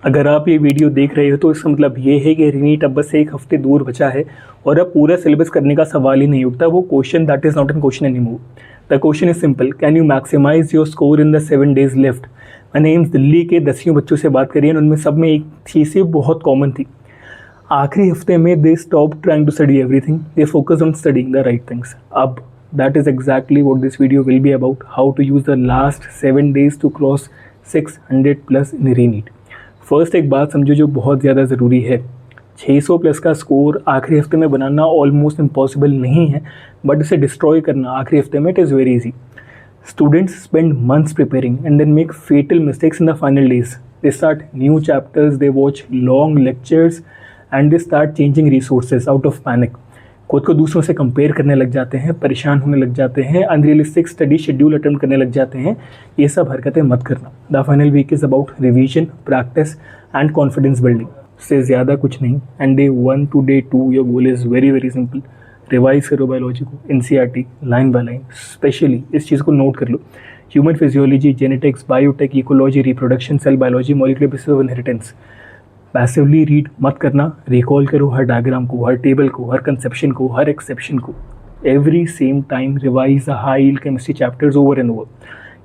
अगर आप ये वीडियो देख रहे हो तो इसका मतलब ये है कि रीनीट अब बस एक हफ्ते दूर बचा है और अब पूरा सिलेबस करने का सवाल ही नहीं उठता। वो question that is not an question any more. The question is simple, can you maximize your score in the 7 days लेफ्ट। मैंने एम्स दिल्ली के 10वीं बच्चों से बात करी है, उनमें सब में एक चीज़ बहुत कॉमन थी। आखिरी हफ्ते में they stop trying to study everything, they focus on studying the right things. अब that is exactly what this video will be about, how to use the last 7 days to cross 600+ in reNEET. First एक बात समझो जो बहुत ज़्यादा ज़रूरी है, 600+ का स्कोर आखिरी हफ्ते में बनाना ऑलमोस्ट इम्पॉसिबल नहीं है, बट इसे डिस्ट्रॉय करना आखिरी हफ्ते में it is very easy. Students spend months preparing and then make fatal mistakes in the final days. They start new chapters, they watch long lectures and they start changing resources out of panic. खुद को दूसरों से compare करने लग जाते हैं, परेशान होने लग जाते हैं, अनरियलिस्टिक स्टडी शेड्यूल अटेम्प्ट करने लग जाते हैं। ये सब हरकतें मत करना। The final week is about revision, practice and confidence building, से ज़्यादा कुछ नहीं। And day 1 to day 2 your goal is very very simple, revise करो बायोलॉजी को, NCERT line by line. Specially इस चीज़ को नोट कर लो, human physiology, genetics, biotech, ecology, reproduction, cell biology, molecular basis of inheritance. Passively read मत करना, recall करो हर डायग्राम को, हर टेबल को, हर कंसेप्शन को, हर एक्सेप्शन को। Every same time revise the high yield chemistry chapters over and over.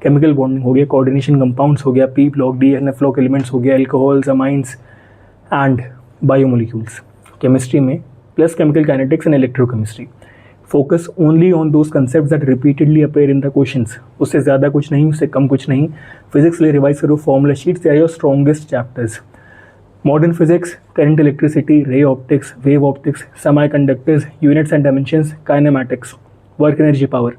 Chemical bonding हो गया, कोऑर्डिनेशन कंपाउंड्स हो गया, P block, DNF block elements हो गया, alcohols, amines and biomolecules chemistry में, plus chemical kinetics and electrochemistry. Focus only on those concept that repeatedly appear in the questions. उससे ज़्यादा कुछ नहीं, उससे कम कुछ नहीं। फिजिक्स लिए रिवाइज करो, formula sheets, they are your strongest chapters. Modern physics, current electricity, ray optics, wave optics, semiconductors, units and dimensions, kinematics, work energy power।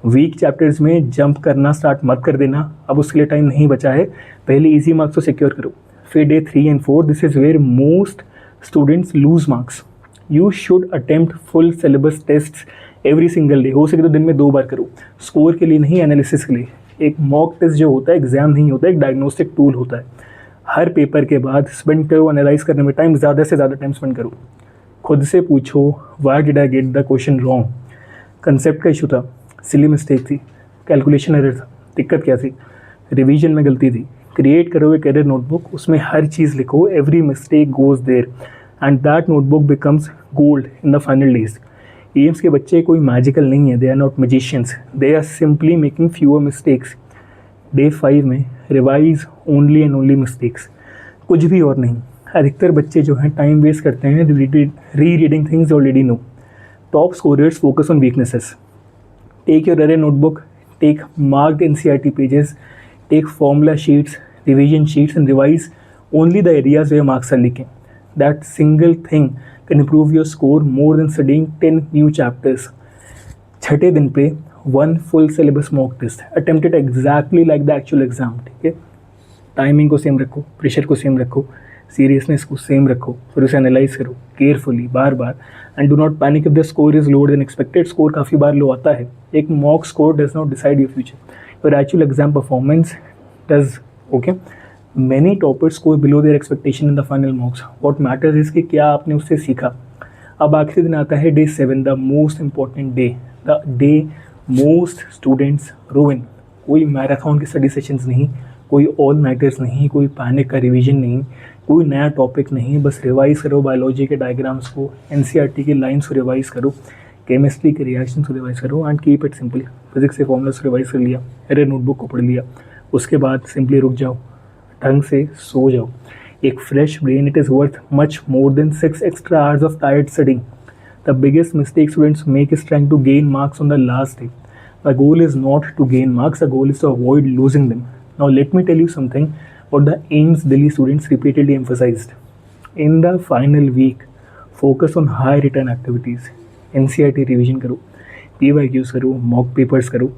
Week chapters में जंप करना स्टार्ट मत कर देना, अब उसके लिए टाइम नहीं बचा है। पहले इजी मार्क्स को सिक्योर करो। फिर day 3 and 4 this is where most students lose marks. You should attempt full syllabus test every single day. हो सके तो दिन में 2 बार करो, स्कोर के लिए नहीं, एनालिसिस के लिए। एक मॉक टेस्ट जो होता है एग्जाम नहीं होता, एक डायग्नोस्टिक टूल होता है। हर पेपर के बाद स्पेंड करो एनालाइज करने में टाइम, ज़्यादा से ज़्यादा टाइम स्पेंड करो। खुद से पूछो, why did I get the question wrong. Concept का इशू था, सिली मिस्टेक थी, कैलकुलेशन एरर था, दिक्कत क्या थी, रिवीजन में गलती थी। क्रिएट करो एक एरर नोटबुक, उसमें हर चीज़ लिखो, every mistake goes there and that notebook becomes gold in the final days. AIIMS के बच्चे कोई मैजिकल नहीं है, they are not magicians, they are simply making fewer mistakes. Day 5 में revise only and only mistakes, कुछ भी और नहीं। अधिकतर बच्चे जो हैं टाइम वेस्ट करते हैं rereading things already know. Top scorers focus on weaknesses. Take your error notebook, take marked NCERT pages, take formula sheets, revision sheets and revise only the areas where marks are leaking. That single thing can improve your score more than studying 10 new chapters. छठे दिन पे 1 full syllabus mock test attempted exactly like the actual exam। ठीक है, timing को same रखो, pressure को same रखो, seriousness को सेम रखो, फिर उसे एनालाइज करो carefully bar bar. And do not panic if the score is lower than expected. Score काफ़ी बार लो आता है। एक mock score does not decide your future, your actual exam performance does. Okay, many toppers score below their expectation in the final मॉक्स। What matters is कि क्या आपने उससे सीखा। अब आखिरी दिन आता है day 7, the most important day, the day most students ruin. कोई मैराथन के स्टडी सेशंस नहीं, कोई ऑल नाइटर्स नहीं, कोई पैनिक का रिवीजन नहीं, कोई नया टॉपिक नहीं। बस रिवाइज करो बायोलॉजी के डायग्राम्स को, NCERT की लाइन्स को रिवाइज करो, केमिस्ट्री के रिएक्शंस को रिवाइज करो and keep it simple. Physics के फॉर्मूलास को रिवाइज कर लिया, एरर नोटबुक को पढ़ लिया, उसके बाद सिंपली रुक जाओ, ढंग से सो जाओ। एक fresh brain it is worth much more than 6 extra hours of tired studying। The biggest mistake students make is trying to gain marks on the last day. The goal is not to gain marks, the goal is to avoid losing them. Now let me tell you something what the AIMS Delhi students repeatedly emphasized. In the final week, focus on high return activities. NCERT revision करो, PYQs करो, mock papers करो,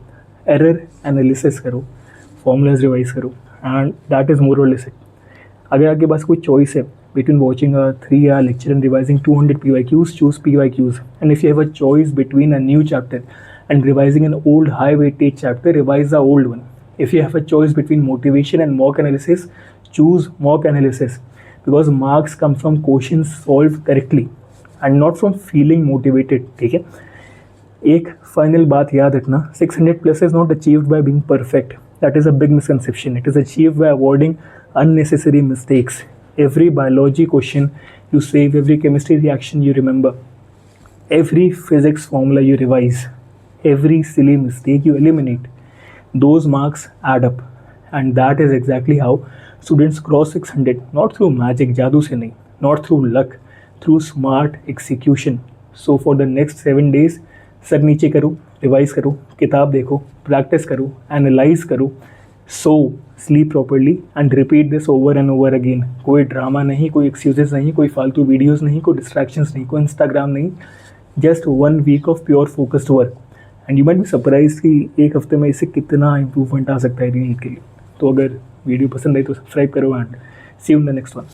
error analysis करो, formulas revise करो, and that is more or less it. अगर आपके पास कोई choice है between watching a 3-hour lecture and revising 200 PYQs, choose PYQs. And if you have a choice between a new chapter and revising an old high weightage chapter, revise the old one. If you have a choice between motivation and mock analysis, choose mock analysis, because marks come from questions solved correctly and not from feeling motivated। ठीक है, एक final बात याद रखना, 600+ is not achieved by being perfect. That is a big misconception. It is achieved by avoiding unnecessary mistakes. Every biology question you save, every chemistry reaction you remember, every physics formula you revise, every silly mistake you eliminate. Those marks add up, and that is exactly how students cross 600, not through magic जादू से नहीं, not through luck, through smart execution. So for the next 7 days, sir नीचे करो, revise करो, किताब देखो, practice करो, analyse करो, so sleep properly and repeat this over and over again. कोई ड्रामा नहीं, कोई एक्सक्यूजेस नहीं, कोई फालतू वीडियोस नहीं, कोई डिस्ट्रैक्शंस नहीं, कोई इंस्टाग्राम नहीं. Just 1 week of pure focused work and you might be surprise कि एक हफ्ते में इससे कितना इम्प्रूवमेंट आ सकता है रीनीट के लिए. तो अगर वीडियो पसंद आई तो सब्सक्राइब करो and see you in the next one.